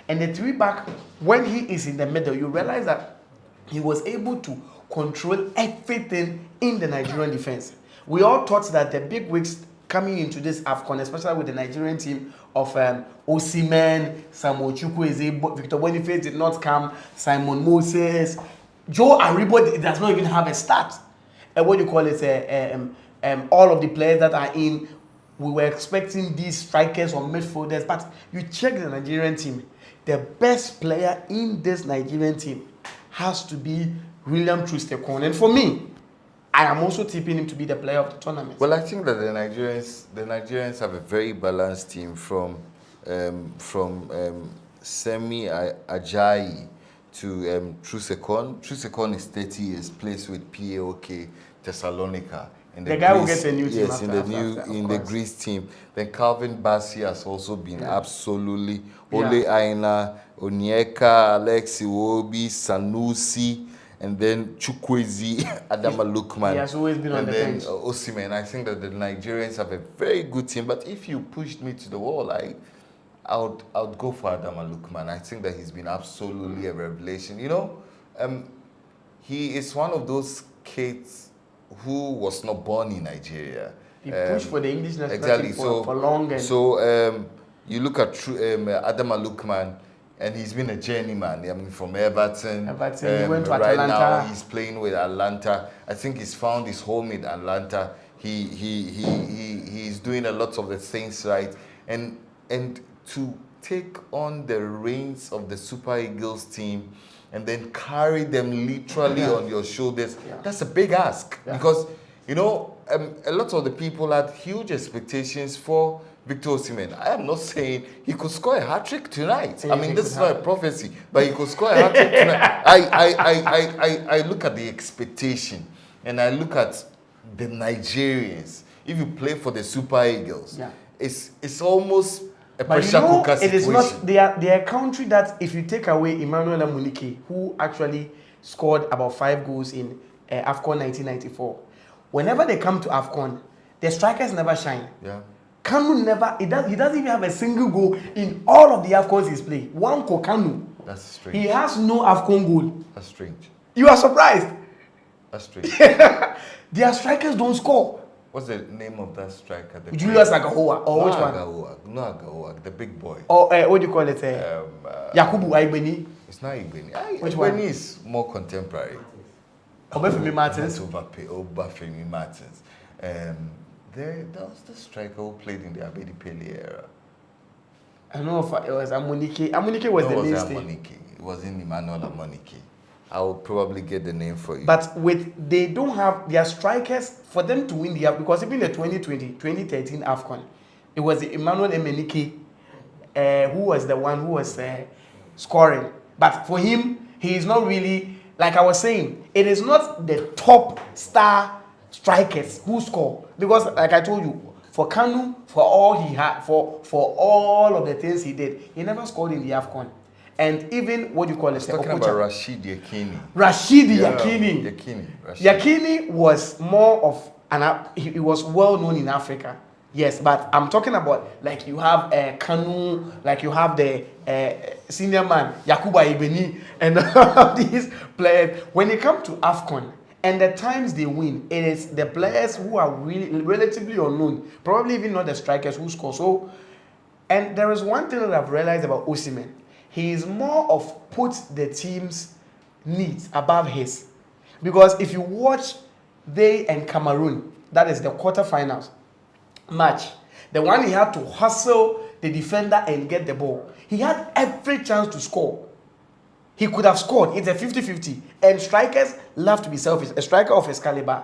And the 3-back, when he is in the middle, you realize that he was able to control everything in the Nigerian defense. We all thought that the big wigs coming into this AFCON, especially with the Nigerian team of Osimhen, Samuel Chukwueze, Victor Boniface did not come, Simon Moses, Joe Aribo does not even have a start. All of the players that are in, we were expecting these strikers or midfielders, but you check the Nigerian team, the best player in this Nigerian team has to be William Trust Ekong. And for me, I am also tipping him to be the player of the tournament. Well, I think that the Nigerians have a very balanced team from Semi Ajayi to Trust Ekong. Trust Ekong is 30 years, plays with PAOK Thessalonica. The guy will get a new team. Yes, in the Greece team. Then Calvin Bassey has also been absolutely. Ole Aina, Onyeka, Alexi Wobi, Sanusi, and then Chukwueze, Adama Lookman. He has always been on the bench. Osimhen. I think that the Nigerians have a very good team. But if you pushed me to the wall, I would go for Adama Lookman. I think that he's been absolutely a revelation. You know, he is one of those kids who was not born in Nigeria. He pushed for the English national team for long. So you look at Adama Lookman, and he's been a journeyman. I mean, from Everton. He went to right Atlanta. Now he's playing with Atlanta. I think he's found his home in Atlanta. He's doing a lot of the things right, and to take on the reins of the Super Eagles team and then carry them literally on your shoulders. That's a big ask because, you know, a lot of the people had huge expectations for Victor Osimhen. I am not saying he could score a hat-trick tonight. I mean, this is not a prophecy, but he could score a hat-trick tonight. I look at the expectation and I look at the Nigerians. If you play for the Super Eagles, it's almost a pressure cooker situation. It is not. They are a country that, if you take away Emmanuel Amunike, who actually scored about 5 goals in AFCON 1994, whenever they come to AFCON, the strikers never shine. Yeah. Kanu never. He doesn't even have a single goal in all of the AFCONs he's played. One Kanu. That's strange. He has no AFCON goal. That's strange. You are surprised. That's strange. Their strikers don't score. What's the name of that striker? Julius Agahoa, or which one? No, Agahoa, the big boy. Or what do you call it? Yakubu Aibeni. It's not Ibeni. Which one? Ibeni is more contemporary. Obafemi Martins. Obafemi Martins. There was the striker who played in the Abedi Pele era. I don't know if it was Amunike. Amunike was the mainstay. It wasn't Emmanuel Amunike. I'll probably get the name for you. But they don't have their strikers for them to win the AFCON, because even the 2013 AFCON, it was Emmanuel Emenike who was the one who was scoring. But for him, he is not really like I was saying, it is not the top star strikers who score, because like I told you, for Kanu, for all he had, for all of the things he did, he never scored in the AFCON. And even what you call it, talking about Rashid Yakini. Yakini was more of he was well known in Africa. Yes, but I'm talking about like you have Kanu, like you have the senior man Yakuba Ibeni, and all these players. When it comes to AFCON and the times they win, it is the players who are really relatively unknown, probably even not the strikers who score. So, and there is one thing that I've realized about Osimhen. He is more of put the team's needs above his. Because if you watch they and Cameroon, that is the quarterfinals match, the one he had to hustle the defender and get the ball. He had every chance to score. He could have scored. It's a 50-50. And strikers love to be selfish. A striker of his caliber,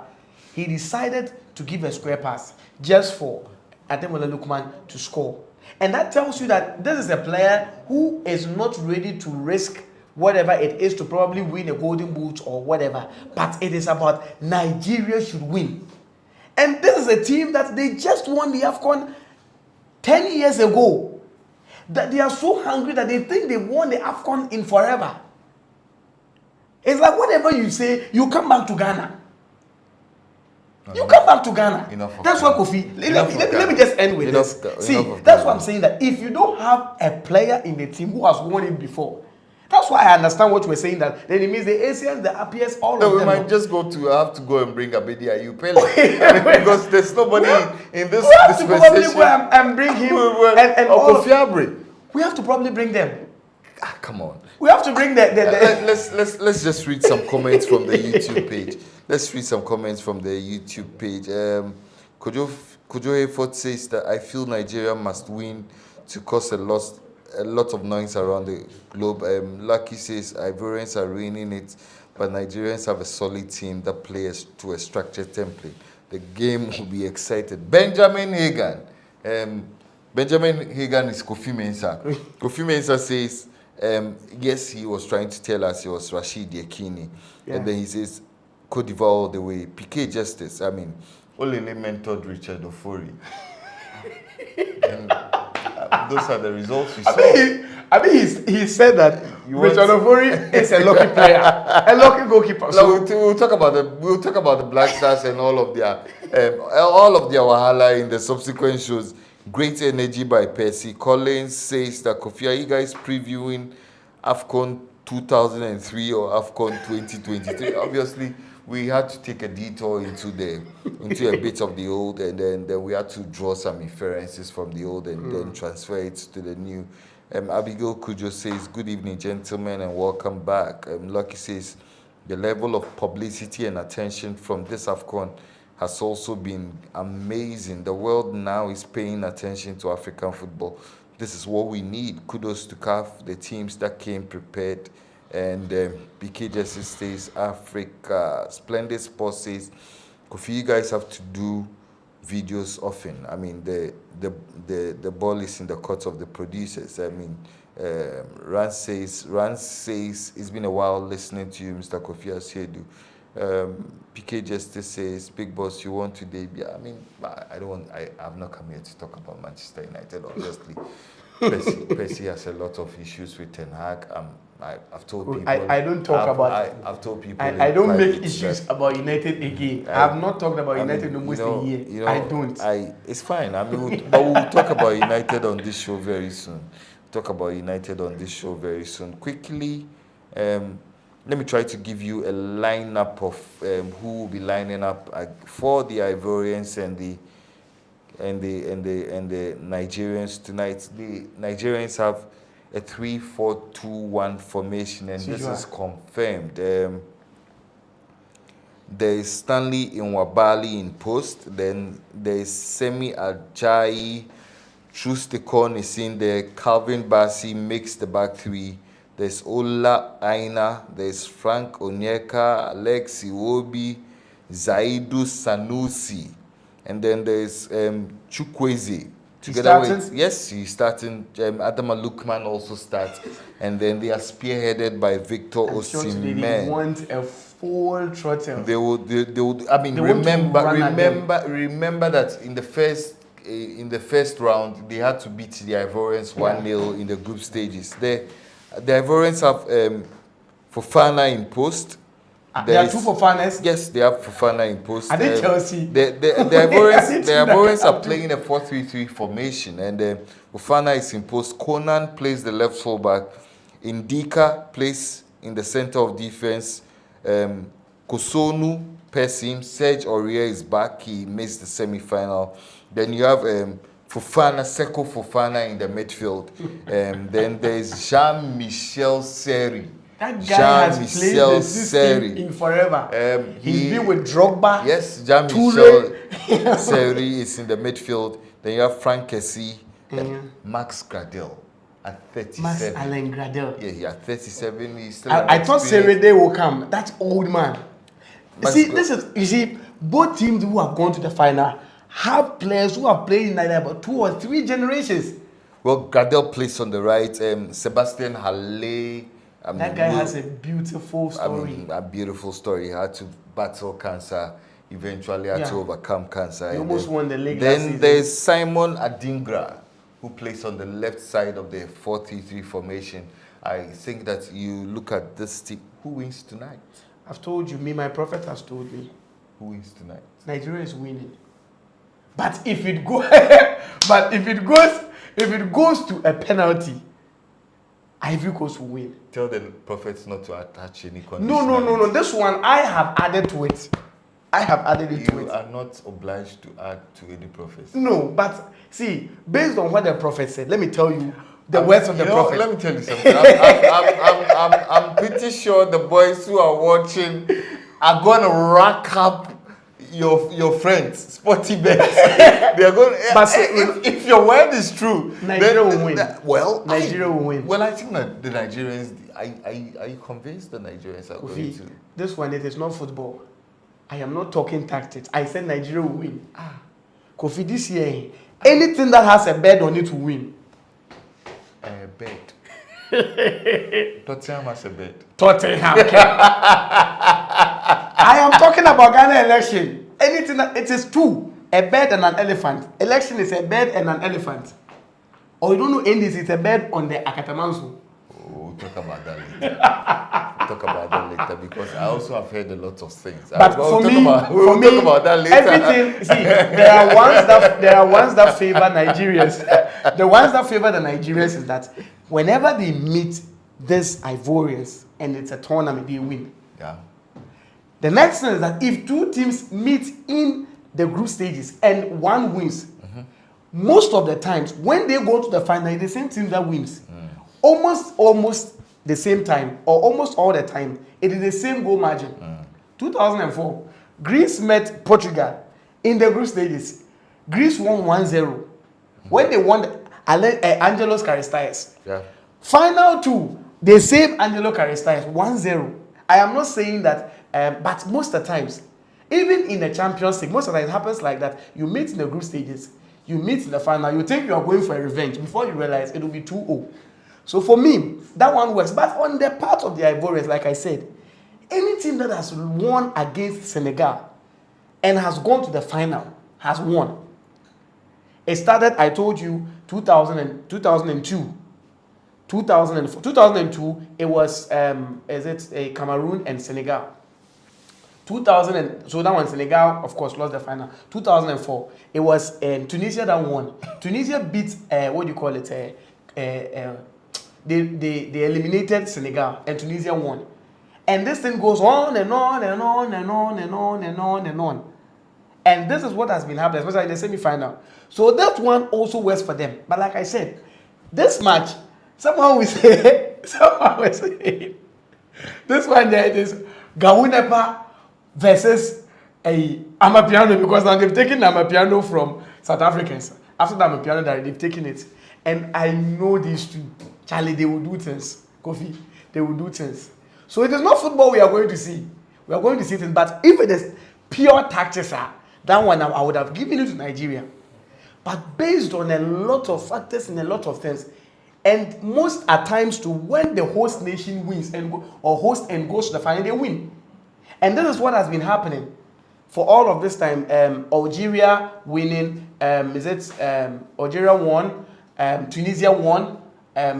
he decided to give a square pass just for Ademola Lookman to score. And that tells you that this is a player who is not ready to risk whatever it is to probably win a golden boot or whatever. But it is about Nigeria should win. And this is a team that they just won the AFCON 10 years ago. That they are so hungry that they think they won the AFCON in forever. It's like whatever you say, you come back to Ghana. You come back to Ghana. That's what Kofi. Let me just end with this. See, that's what I'm saying, that if you don't have a player in the team who has won it before, that's why I understand what you were saying, that then it means the Asians, the appears all of them. We might just have to go and bring Abedi Ayew Pele. Because there's nobody in this dispensation. We have to probably go and bring him and Kofi Abre. We have to probably bring them. Come on. We have to bring the let's just read some comments from the YouTube page. Let's read some comments from the YouTube page. Kojo Hayford says that I feel Nigeria must win to cause a lot of noise around the globe. Lucky says Ivorians are ruining it, but Nigerians have a solid team that plays to a structured template. The game will be excited. Benjamin Hagan. Benjamin Hagan is Kofi Mensah. Kofi Mensah says, yes, he was trying to tell us he was Rashid Yakini. Yeah. And then he says, Cote d'Ivoire all the way. PK Justice. I mean, Olele mentored Richard Ofori. And those are the results you saw. He said that Richard Ofori is a lucky player, a lucky goalkeeper. So we'll talk about the Black Stars and all of their wahala in the subsequent shows. Great energy by Percy Collins says that Kofi, are you guys previewing AFCON 2003 or AFCON 2023? Obviously, we had to take a detour into a bit of the old, and then we had to draw some inferences from the old and then transfer it to the new. Abigail Kujo says, good evening, gentlemen, and welcome back. Lucky says, the level of publicity and attention from this AFCON has also been amazing. The world now is paying attention to African football. This is what we need. Kudos to CAF, the teams that came prepared. And PK Jesse says, Africa. Splendid Sports says, Kofi, you guys have to do videos often. I mean, the ball is in the court of the producers. I mean, Ran says, it's been a while listening to you, Mr. Kofi Asiedu. PK Justice says, Big Boss, you want today? Yeah, I mean, I've not come here to talk about Manchester United, obviously. Percy has a lot of issues with Ten Hag. I've told people. I don't talk about. I've told people. I don't make issues about United again. I have not talked about United almost a year. I don't. It's fine. I mean, but we'll talk about United on this show very soon. Quickly, let me try to give you a lineup of who will be lining up for the Ivorians and the Nigerians tonight. The Nigerians have a 3-4-2-1 formation, and this is confirmed. There is Stanley Nwabali in post. Then there is Semi Ajayi, Trusticon is in there. Calvin Bassey makes the back three. There's Ola Aina. There's Frank Onyeka, Alex Iwobi, Zaidu Sanusi. And then there's Chukwueze Together with, yes, he's starting. Adama Lukman also starts. And then they are spearheaded by Victor Osimhen. They want a full throttle. They would. I mean, remember that in the first round, they had to beat the Ivorians 1-0 in the group stages. The Ivorians have Fofana in post. There are two Fofanas? Yes, they have Fofana in post. Are they Chelsea? The Ivorians are playing a 4-3-3 formation, and Fofana is in post. Conan plays the left fullback. Indika plays in the center of defense. Kosonu, Persim, Serge Aurier is back. He missed the semi-final. Then you have Fofana, Seko Fofana in the midfield. Then there's Jean-Michel Seri. That guy has played the system in forever. He's been with Drogba. Yes, Jean-Michel Seri is in the midfield. Then you have Frank Kessie, Max Gradel at 37. Max Alain Gradel. Yeah, at 37. He's still I thought Serede will come. That's old man. You see, both teams who have gone to the final have players who have played in like about 2 or 3 generations. Well, Gradel plays on the right. Sebastian Halle. That guy has a beautiful story. A beautiful story. He had to battle cancer, eventually had to overcome cancer. He almost won the league. Then there's Simon Adingra, who plays on the left side of the 4-3-3 formation. I think that you look at this team. Who wins tonight? I've told you, my prophet has told me. Who wins tonight? Nigeria is winning. But if it goes to a penalty, Ivory Coast will win. Tell the prophets not to attach any condition. No. This one I have added to it. You are not obliged to add to any prophecy. No, but see, based on what the prophet said, let me tell you the words of the prophet. Let me tell you something. I'm pretty sure the boys who are watching are going to rack up your friends, sporty bets. They are going. But if your word is true, Nigeria will win. Nigeria will win. Well, I think that the Nigerians. Are you convinced the Nigerians are going to? This one, it is not football. I am not talking tactics. I said Nigeria will win. Kofi, this year, anything that has a bet on it will win. A bet. Tottenham has a bet. Tottenham. I am talking about Ghana election. Anything that it is two, a bird and an elephant. Election is a bird and an elephant. Or you don't know Indies, it's a bird on the Akatamansu. We'll talk about that later. Because I also have heard a lot of things. But we'll talk about that later. Everything, see, there are ones that favor Nigerians. The ones that favor the Nigerians is that whenever they meet these Ivorians and it's a tournament, they win. Yeah. The next thing is that if two teams meet in the group stages and one wins, most of the times when they go to the final, it's the same team that wins. Almost the same time, or almost all the time, it is the same goal margin. 2004, Greece met Portugal in the group stages. Greece won 1-0. When they won Angelos Karistias. Yeah. Final 2, they saved Angelo Karistias 1-0. I am not saying that, but most of the times, even in the Champions League, most of the time it happens like that. You meet in the group stages, you meet in the final, you think you are going for a revenge. Before you realize it will be 2-0. So for me, that one works. But on the part of the Ivorians, like I said, any team that has won against Senegal and has gone to the final has won. It started, I told you, 2002. 2002, it was Cameroon and Senegal. 2000, so that one, Senegal, of course, lost the final. 2004, it was Tunisia that won. Tunisia beat, they eliminated Senegal, and Tunisia won. And this thing goes on and on and on and on and on and on and on. And this is what has been happening, especially in the semi-final. So that one also works for them. But like I said, this match, somehow we say, this one there, it is Gawunepa versus Amapiano, because now they've taken Amapiano from South Africans. After the Amapiano died, they've taken it. And I know these two. Charlie, they will do things. Kofi, they will do things. So it is not football we are going to see. We are going to see things. But if it is pure tactics, that one I would have given it to Nigeria. but based on a lot of factors and a lot of things. And most at times to when the host nation wins or host and goes to the final, they win. And this is what has been happening for all of this time. Algeria winning, Algeria won, Tunisia won,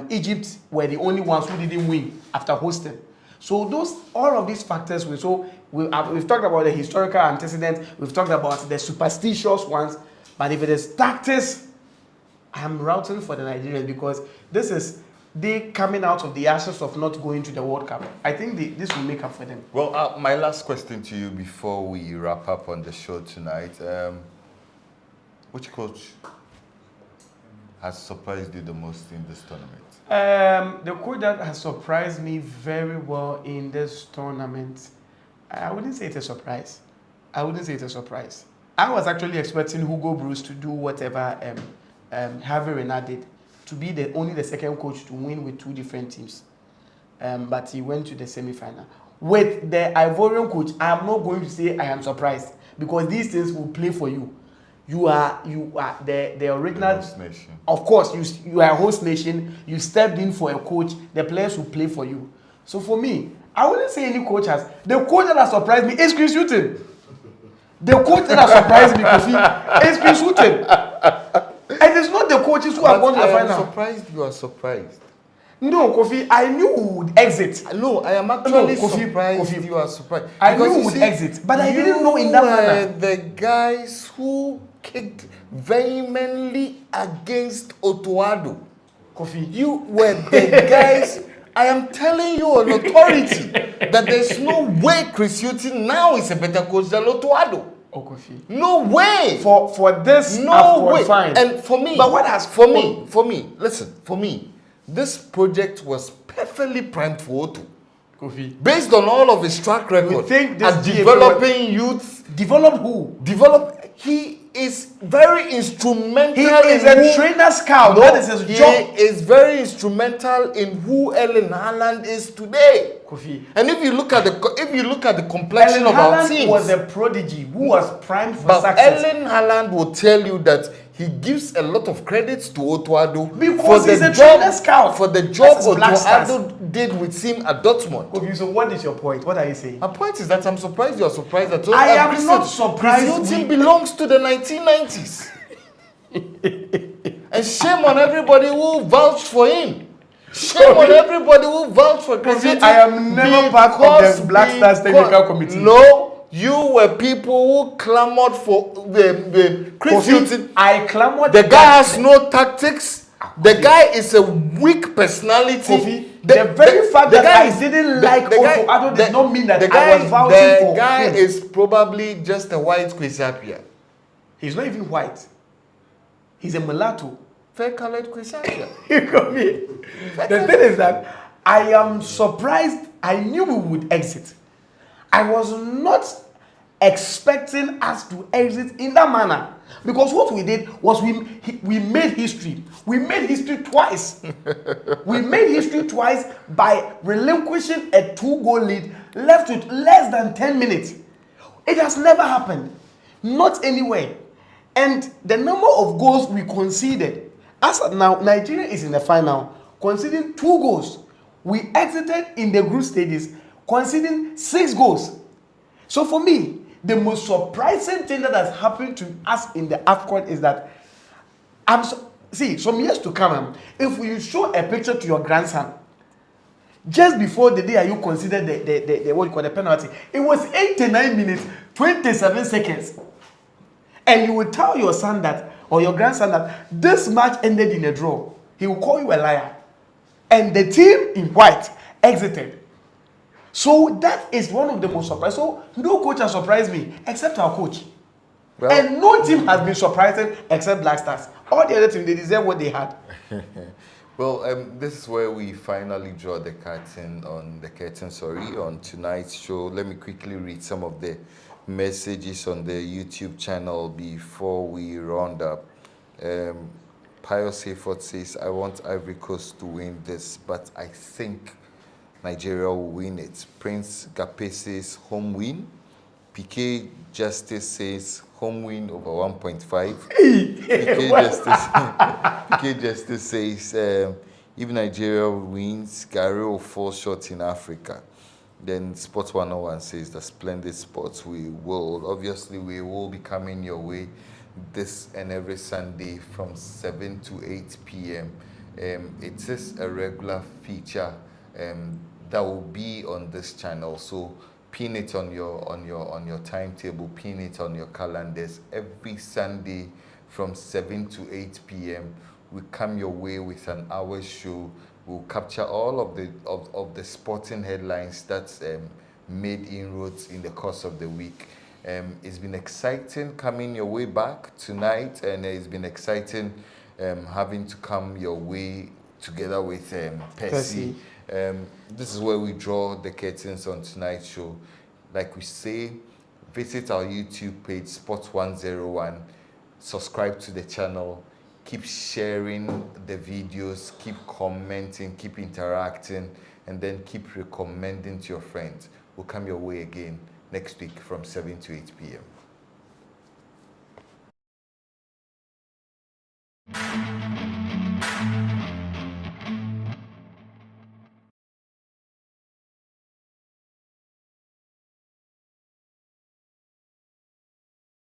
Egypt were the only ones who didn't win after hosting. So all of these factors, we've talked about the historical antecedents, we've talked about the superstitious ones, but if it is tactics, I'm rooting for the Nigerians because this is they coming out of the ashes of not going to the World Cup. I think this will make up for them. Well, my last question to you before we wrap up on the show tonight. Which coach has surprised you the most in this tournament? The coach that has surprised me very well in this tournament, I wouldn't say it's a surprise. I was actually expecting Hugo Bruce to do whatever Hervé Renard did, to be only the second coach to win with two different teams. But he went to the semi-final. With the Ivorian coach, I am not going to say I am surprised because these things will play for you. You are the original host nation. Of course, you are a host nation. You stepped in for a coach. The players will play for you. So for me, I wouldn't say any coach has. The coach that has surprised me is Chris Hughton. The coach that has surprised me, Kofi, is Chris Hughton. And it's not the coaches who are going to the final. I am surprised you are surprised. No, Kofi, I knew we would exit. No, I am actually surprised you are surprised. I knew we would exit, but I didn't know in that manner. The guys who kicked vehemently against Otuado. Kofi, you were the guys. I am telling you on authority that there's no way Chris Hughton now is a better coach than Otuado. Oh, Kofi. No way. For this, no way. Fine. And for me, but what has for me, this project was perfectly primed for Otu. Kofi. Based on all of his track record at developing youth. Develop who? He is very instrumental. He is a trainer scout. No, that is his job. He is very instrumental in who Erling Haaland is today. Kofi. And if you look at the complexion of our team, was a prodigy who was primed for but success. Erling Haaland will tell you that he gives a lot of credits to Otuado because he's a trainer scout for the job Otuado did with him at Dortmund. Okay, so what is your point? What are you saying? My point is that I'm surprised you are surprised that I am not surprised. His team belongs to the 1990s. And shame on everybody who vouched for him. Shame on everybody who vouched for Chris Hughton. I am never part of the Black Stars Technical Committee. No, you were people who clamored for the Chris Hughton. I clamored. The guy has no tactics. The guy is a weak personality. The very fact that I didn't like Otuado did not mean that I was vouching for him. The guy is probably just a white Quisapia. He's not even white. He's a mulatto. Fair-colored Quisapia. The thing is that I am surprised. I knew we would exit. I was not expecting us to exit in that manner. Because what we did was we made history. We made history twice. We made history twice by relinquishing a 2-goal lead left with less than 10 minutes. It has never happened. Not anywhere. And the number of goals we conceded, as of now, Nigeria is in the final, conceding 2 goals. We exited in the group stages, conceding 6 goals. So for me, the most surprising thing that has happened to us in the AFCON is that some years to come, if you show a picture to your grandson, just before the day you consider the what you call the penalty, it was 89 minutes, 27 seconds. And you will tell your son that, or your grandson that, this match ended in a draw. He will call you a liar. And the team in white exited. So that is one of the most surprising. So no coach has surprised me except our coach. Well, and no team has been surprising except Black Stars. All the other teams, they deserve what they had. Well, this is where we finally draw the curtain on tonight's show. Let me quickly read some of the messages on the YouTube channel before we round up. Pius Hayford says, I want Ivory Coast to win this, but I think Nigeria will win it. Prince Gape says, home win. PK Justice says home win over 1.5. PK Justice PK Justice says if Nigeria wins, Gary will fall short in Africa. Then Sports 101 says the splendid sports we will be coming your way this and every Sunday from 7 to 8 p.m. It is a regular feature that will be on this channel. So pin it on your timetable, pin it on your calendars. Every Sunday from 7 to 8 p.m. we come your way with an hour show. We'll capture all of the sporting headlines that's made inroads in the course of the week. It's been exciting coming your way back tonight, and it's been exciting having to come your way together with Percy. This is where we draw the curtains on tonight's show. Like we say, visit our YouTube page, Sports 101, subscribe to the channel, keep sharing the videos, keep commenting, keep interacting, and then keep recommending to your friends. We'll come your way again next week from 7 to 8 p.m.